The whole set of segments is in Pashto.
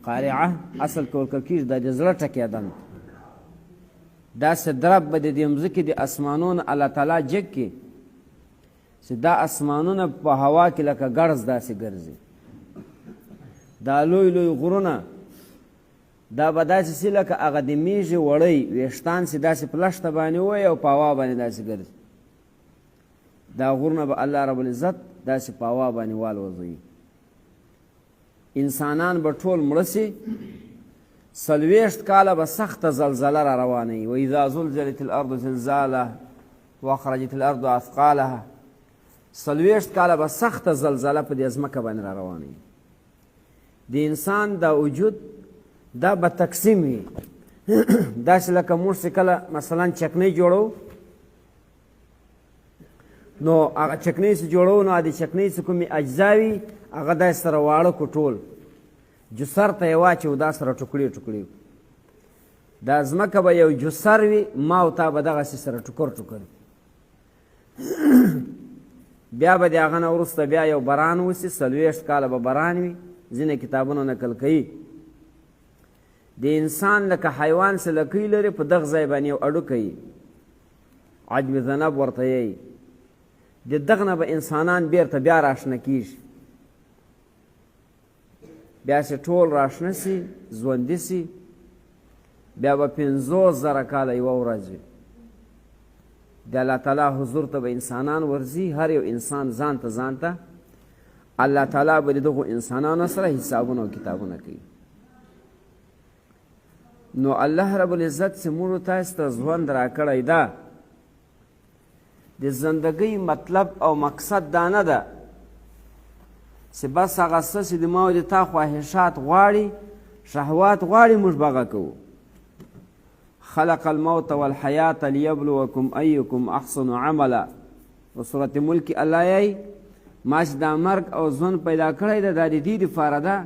قارعه اصل کې ورکړل کېږي دا د زړه ټکېدن داسې درب به د دې مځکې د اسمانونو الله تعالی جګ کړي چې دا اسمانونه په هوا کې لکه ګړز داسې ګرځي دا لوی لوی غرونه دا به داسې سي لکه هغه د میږې وړۍ ویښتان چې داسې په لښته باندې ووایي او په هوا باندې داسې ګرځي دا غرونه به الله رب العزت داسې په هوا باندې والوځوي انسانان به ټول مړه سي 40 کاله به سخته زلزله را روانه وي واذا زلزلت الارض زلزالها واخرجت الارض اثقالها 40 کاله به سخته زلزله په دې ځمکه باندې را روانه وي د انسان دا وجود دا به تقسیم وي داسې لکه موږ چې کله مثلا چکنۍ جوړو نو هغه چکنۍ چې جوړو نو د چکنۍ چې کومې اجزا وي هغه داسې سره واړه کړو ټول جسر ته یې واچوو دا سره ټوکړې ټوکړې دا ځمکه به یو جسر وي ما او تا به دغسې سره ټوکر ټوکر بیا به د هغه نه وروسته بیا یو بران وسي 40 کاله به بران وي ځینې کتابونه نقل کوي د انسان لکه حیوان چې لکۍ لري په دغه ځای باندې یو اډوکی عجب ذنب ورته یی د دغه نه به انسانان بیرته بیا راشنه کېږي بیا چې ټول راشنه سي ژوندي سي بیا به 50,000 کاله یوه ورځ وي د الله تعالی حضور ته به انسانان ورځي هر یو انسان ځان ته الله تعالی به د دغو انسانانو سره حسابونه او کتابونه کوي نو الله رب العزت چې موږ تاسو ته ژوند راکړی ده د زندګۍ مطلب او مقصد دا نه ده چې بس هغه څه چې د ما او د تا خواهشات غواړي شهوات غواړي موږ به هغه کوو خلق الموت والحیات لیبلوکم ایکم احسن عملا په صورت ملک الله یی ما چې دا مرګ او ژوند پیدا کړی ده دا د دې دپاره ده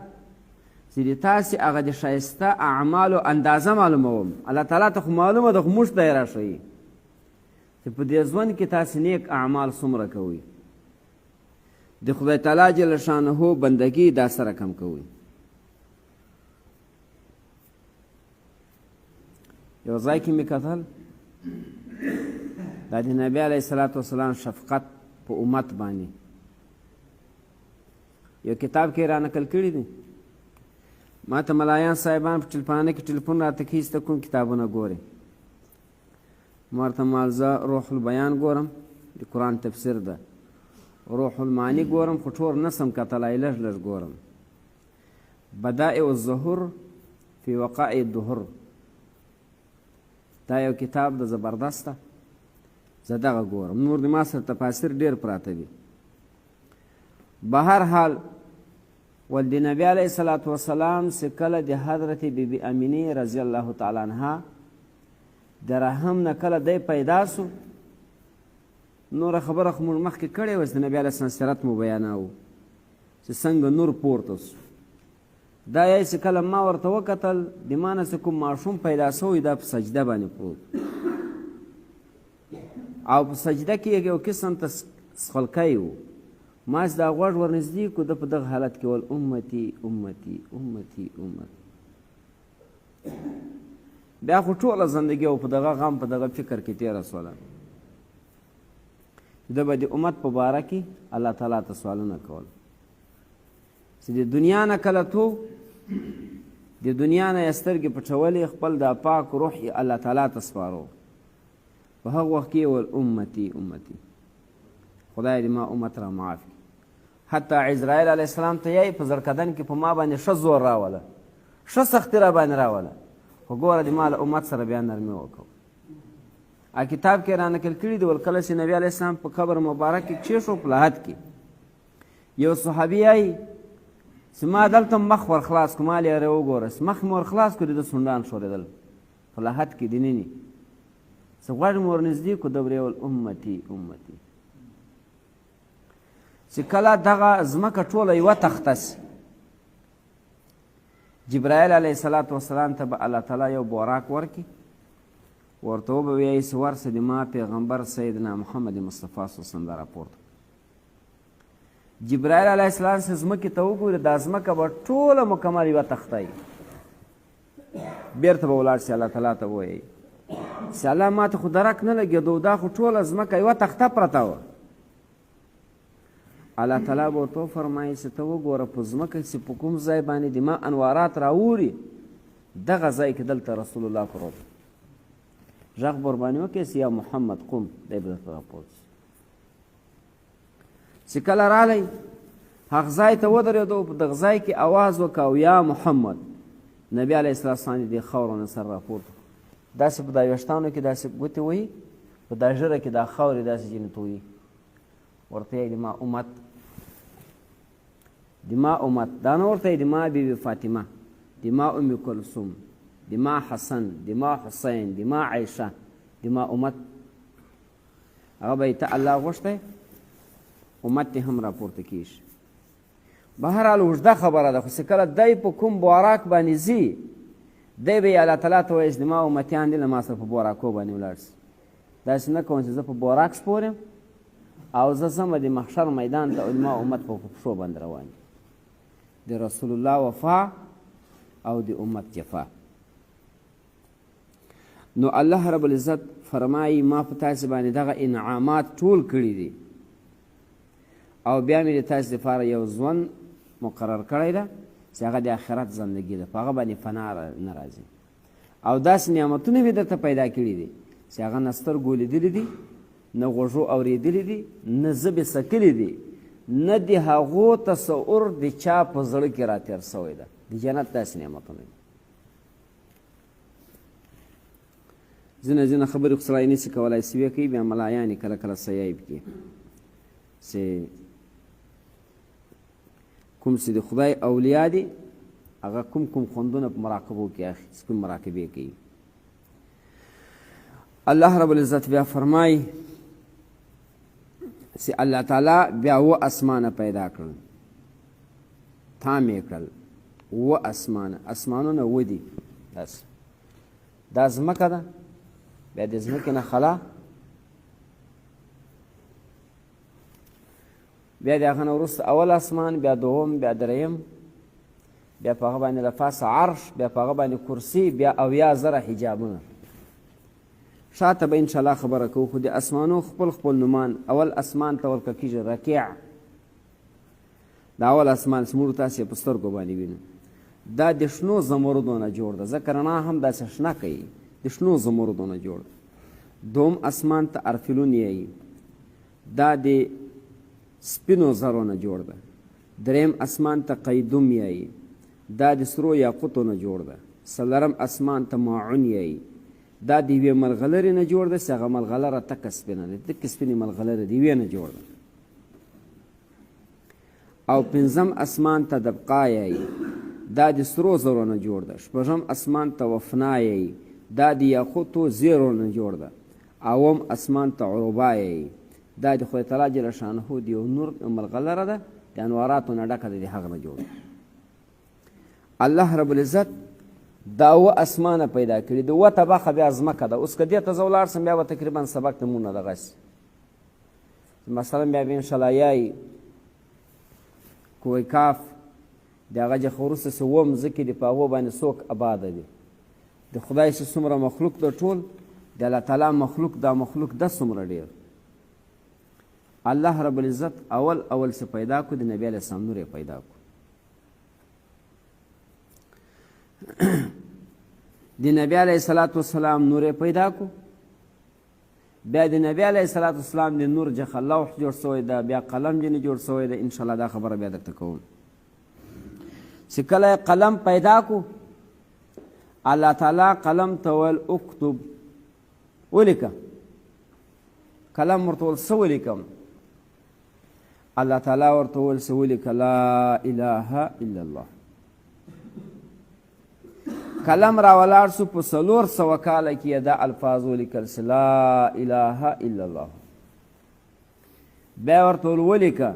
چې د تاسې هغه د ښایسته اعمالو اندازه معلوموم الله تعالی ته خو معلومه ده خو موږ ته یې راښیي چې په دې ژوند کې تاسې نیک اعمال څومره کوئ د خدای تعالی جل شانه بندګي دا سره کم کوئ یو ځای کې مې کتل دا د نبي علیه الصلاة والسلام شفقت په امت باندې یو کتاب کې را نقل کړي دي ما ته ملایان صاحبان په ټلپانه کې ټلیفون راته کیږي ته کوم کتابونه ګورې ما ورته مالزه روح البیان ګورم د قرآن تفسیر ده روح المعانی ګورم خو ټول نسم کتلی لږ لږ ګورم بدائع الظهور فی وقائع الدهر دا یو کتاب د زبردسته زه دغه ګورم نور د ما سره تفاسیر ډېر پراته دي بهر حال ول د نبی علیه الصلاة والسلام چې کله د حضرت بیبي امینې رضی الله تعالی عنها د رحم نه کله دی پیدا سو نوره خبره خو موږ مخکې کړې وه چې د نبي علیه السلام سیرت مو بیانوو چې څنګه نور پورته سو دا یې چې کله ما ورته وکتل د ما نه چې کوم ماشوم پیدا سوی دا په سجده باندې پروت او په سجده کې یو قسم ته سخلکی و ما چې دا غوږ ورنږدې کړو ده په دغه حالت کې ول امتي امتي امتي امتي بیا خو ټوله زندګي او په دغه غم په دغه فکر کې تېره سوله ده به د امت په باره کې الله تعالی ته سوالونه کول چې د دنیا نه کله تو د دنیا نه یې سترګې پټولې خپل دا پاک روح یې الله تعالی ته سپارو په هغه وخت کې ول امتي امتي خدای دې ما امت را معاف کړي حتی عزرایل علیه السلام ته یې په زرکدن کې په ما باندې ښه زور راوله ښه سختي را باندې راوله خو ګوره د ما له امت سره بیا نرمي وکړو کتاب کې را نقل کړي دي ول کله چې نبي علیه السلام په قبر مبارک کې کښېښو په لحد کې یو صحابي یایي چې ما دلته مخ ور خلاص کړو ما لرې وګوره چې مخ مې ور خلاص کړو د سونډان ښورېدل په لحد کې دنني چې غوږ مې ور نږدې کړو ده ورې ول امتي امتي چې کله دغه ځمکه ټوله یوه تخته سي جبرائیل علیه الصلاة والسلام ته به الله تعالی یو بوراک ورکړي ورته وبه ویایي چې ورسه د ما پیغمبر سیدنا محمد مصطفی صلی الله علیه وسلم دا راپورته جبرائیل علیه السلام چې ځمکې ته وګوري دا ځمکه به ټوله مکمل یوه تخته وي. بېرته به ولاړ شي الله تعالی ته ووایي چې الله ما ته خو درک نه لګېدو، دا خو ټوله ځمکه یوه تخته پرته وه. الله تعالی به ورته وفرمایي چې ته وګوره په ځمکه چې په کوم ځای باندې د ما انوارات راوړي دغه ځای کې دلته رسول الله پروت غږ به ورباندې وکړي چې یا محمد قوم دی به درته راپورته شي. چې کله رالی هغه ځای ته ودرېدو په دغه ځای کې اواز وکړ یا محمد. نبي علیه السلام د دې خاورو نه سر راپورته داسې په دا ویښتانو کې داسې ګوتې وهي، په دا ژره کې دا خاورې داسې ځینې تویي. ورته یې د ما امت د ما امت دا نه ورته یې د ما بیبي فاطمه، د ما ام کلثوم، د ما حسن، د ما حسین، د ما عایشه، د ما امت. هغه به یې ته الله غوښتی امت دې هم راپورته کېږي. بهرحال اوږده خبره ده، خو چې کله دی په کوم بوراک باندې ځي دی به یې الله تعالی ته وایي چې د ما امتیان دي له ما سره په بوراکو باندې ولاړ شي. داسې نه کوم چې زه په بوراک سپور یم او زه ځمه د محشر میدان ته او د ما امت په پښو باندې روان دي. د رسول الله وفا او د امت جفا. نو الله رب العزت فرمایي ما په تاسې باندې دغه انعامات ټول کړي دي او بیا مې د تاسې دپاره یو ژوند مقرر کړی ده چې هغه د آخرت زندګي ده، په هغه باندې فنا نه راځي. او داسې نعمتونه مې درته پیدا کړي دي چې هغه نه سترګو لیدلي دي، نه غوږو اورېدلي دي، نه ژبې څکلي دي، نه د هغو تصور د چا په زړه کې راتېر سوی ده. د جنت داسې نعمتونه دي. ځینې خبرې خو سړی نشي کولی سوې کوي، بیا ملایان یې کله کله سیایب کړي چې کوم چې د خدای اولیا دي هغه کوم خوندونه په مراقبو کې اخلي، کوم مراقبې کوي. الله رب العزت بیا فرمایي چې الله تعالی بیا اوه اسمانه پیدا کړل، تام یې کړل. اوه اسمانونه اوه دي. دا ځمکه ده، بیا د ځمکې نه خلا، بیا د هغه نه وروسته اول اسمان، بیا دوم، بیا دریم، بیا په هغه باندې له پاسه عرش، بیا په هغه باندې کرسي، بیا اویا زره حجابونه. شاته به انشاءالله خبره کوو، خو د اسمانو خپل نومان. اول اسمان ته ورکه کېږي رکیع. دا اول اسمان چې موږ تاسې په سترګو باندې وینو دا د شنو زمردو نه جوړ ده، ځکه رڼا هم داسې شنه کوي، د شنو زمردو نه جوړ ده. دوم اسمان ته ارفلون یایي، دا د سپینو زرو نه جوړ ده. دریم اسمان ته قیدوم یایي، دا د سرو یاقوتو نه جوړ ده. څلورم اسمان ته ماعون یایي، دا د یوې ملغلرې نه جوړ ده چې هغه ملغلره تکه سپینه ده، تکې سپینې ملغلرې د یوې نه جوړ ده. او پنځم اسمان ته دبقا یایي، دا د سرو زرو نه جوړ ده. شپږم اسمان ته وفنا یایي، دا د یاقوتو زیرو نه جوړ ده. اوم اسمان ته عروبا یایي، دا د خدای تعالی جل شانه د یو نور ملغلره ده، د انواراتو نه ډکه ده، د هغه نه جوړ ده. الله رب العزت دا اوه اسمانه پیدا کړي. د اوه طبقه بیا ځمکه ده. اوس که دې ته زه ولاړ سم بیا به تقریبا سبق ته مونږ نه دغسې مثلا بیا به انشاءالله یایي کوی کاف د هغه جخه وروسته چې اووه مځکې دي په هغو باندې څوک آباده دي. د خدای چې څومره مخلوق ده ټول د الله تعالی مخلوق، دا مخلوق ده څومره ډېر. الله رب العزت اول څه پیدا کړو، د نبي علیه السلام نور یې پیدا کړو. د نبی علیه صلات وسلام نور یې پیدا کړو. بیا د نبی علیه صلات وسلام د نور جخه لوح جوړ سوی ده، بیا قلم جنې جوړ سوی ده. انشاءالله دا خبره بیا درته کوم چې کله قلم پیدا کړو، الله تعالی قلم ته ویل اکتب، ولیکه. قلم ورته ویل څه ولیکم؟ الله تعالی ورته ویل څه ولیکه؟ لا اله الا الله. قلم را ولاړ سو، په 400 کاله کې دا الفاظ ولیکل چې لا اله الا الله. بیا ورته ولیکه،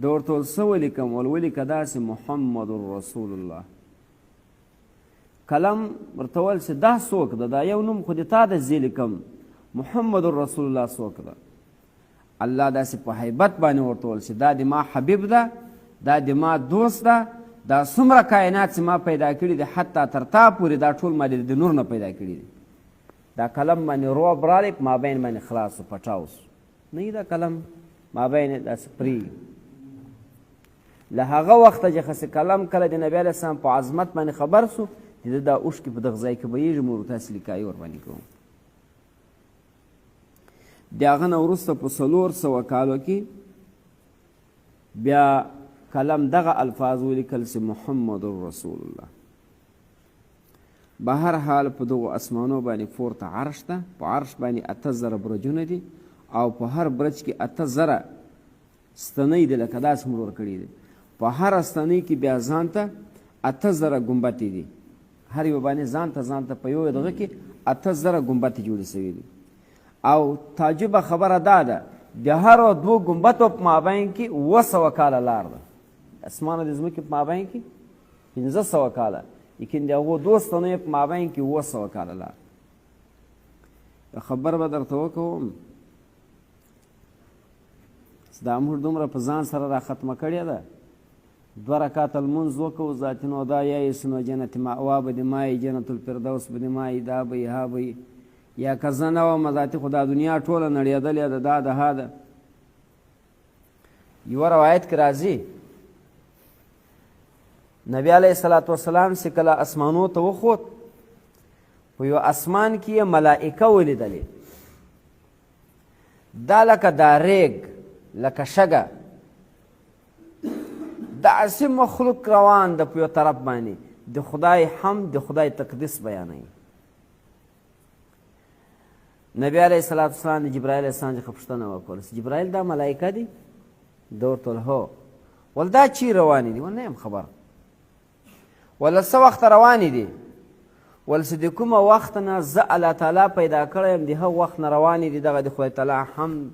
د ورته څه ولیکم؟ ولیکه داسې محمد رسول الله. قلم ورته ویل چې دا څوک ده؟ دا یو نوم خو د تا ده زه لیکم، محمد رسول الله څوک ده؟ الله داسې په حیبت باندې ورته وویل چې دا د ما حبیب ده، دا د ما دوست ده، دا څومره کائنات چې ما پیدا کړي دي حتی تر تا پورې دا ټول ما د نور نه پیدا کړي دي. دا کلم باندې رعب رالی په مابین باندې خلاص و پټاو سو، نه دا کلم مابین یې داسې پرېږدي. له هغه وخته چې خسې کلم کله د نبي علیه السلام په عظمت باندې خبر سو چې د دا اوښکې په دغه ځای کې بهیږي، موږ ورته هسې لیکایي ورباندې کوو. د هغه نه وروسته په 400 کالو کې بیا کلم دغه الفاظ ولیکل چې محمد رسول الله. به هر حال په دغو اسمانو باندې پورته عرش ده، په عرش باندې 8000 برجونه دي او په هر برج کې 8000 ستنۍ دي، لکه داسې موږ ورکړي دي. په هر ستنۍ کې بیا ځان ته 8000 ګنبتې دي، هر یو باندې ځان ته په یو دغه کې 8000 ګنبتې جوړې شوي دي. او تعجبه خبره دا ده د هرو 2 ګنبتو په مابین کې 200 کاله لار ده. اسمان د ځمکې په مابین کې 1500 کاله، لیکن د هغو 2 ستنیو په مابین کې 200 کاله لار. خبر به درته وکوم دا موږ دومره په ځان سره را ختمه کړې ده. 2 رکعاته لمونځ وکړو ذاتینو دا یایسنو جنت مأوا به دې مایي، جنت الفردوس به دې مایي، دا به یې ها به یې، یا که زه نه وم ذاتي خو دا دنیا ټوله نړېدلې ده، دا د ها ده. یوه روایت کې راځي نبی علیه الصلاة والسلام چې کله اسمانو ته وخوت، په یو اسمان کې یې ملائکه ولیدلې، دا لکه دا ریګ لکه شګه داسې مخلوق روان ده په یو طرف باندې د خدای حمد د خدای تقدس بیانوي. نبی علیه الصلاة والسلام د جبرائیل علیه السلام څخه پوښتنه وکړه چې جبرائیل دا ملائکه دي؟ ده ورته ویل هو. ول دا چی روانې دي؟ ول نه یم خبر. ول څه وخته روانې دي؟ ول چې د کومه وخت نه زه الله تعالی پیدا کړی یم د هغه وخت نه روانې دي، دغه د خدای تعالی حمد،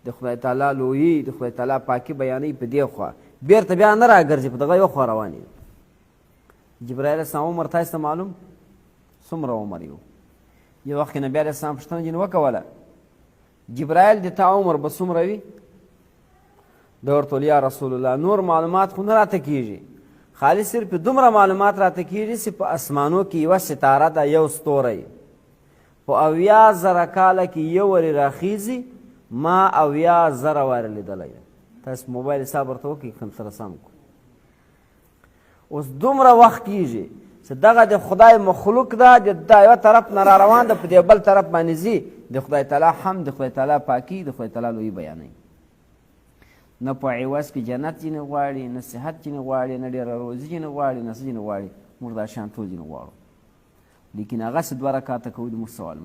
د خدای تعالی لویي، د خدای تعالی پاکي بیانوي په دې خوا، بیرته بیا نه راګرځي، په دغه یو خوا روانې دي. جبرائیل السلام عمر تاسو ته معلوم څومره عمر یو؟ یو وخت کې نبي علیه السلام پوښتنه ځینې وکوله جبرائیل د تا عمر به څومره وي؟ ده ورته ویل یا رسول الله نور معلومات خو نه راته کېږي، خالي صرف دومره معلومات راته کېږي چې په اسمانو کې یوه ستاره ده، یو ستوری په 80,000 کاله کې یو ورې راخیږي، ما 80,000 وارې لیدلی ده. تاسو موبایل حساب ورته وکړئ که سره سم کړو. اوس دومره وخت کېږي چې دغه د خدای مخلوق ده، د یوه طرف نه را روان ده، په دې بل طرف باندې ځي، د خدای تعالی حمد، د خدای تعالی پاکي، د خدای تعالی لویي بیانوي. نه په عوض کې جنت ځینې غواړي، نه صحت ځینې غواړي، نه ډېره روزي ځینې غواړي، نه څه ځینې غواړي، موږ دا شیان ټول ځینې غواړو، لیکن هغسې 2 رکعاته کوو د موږ سوال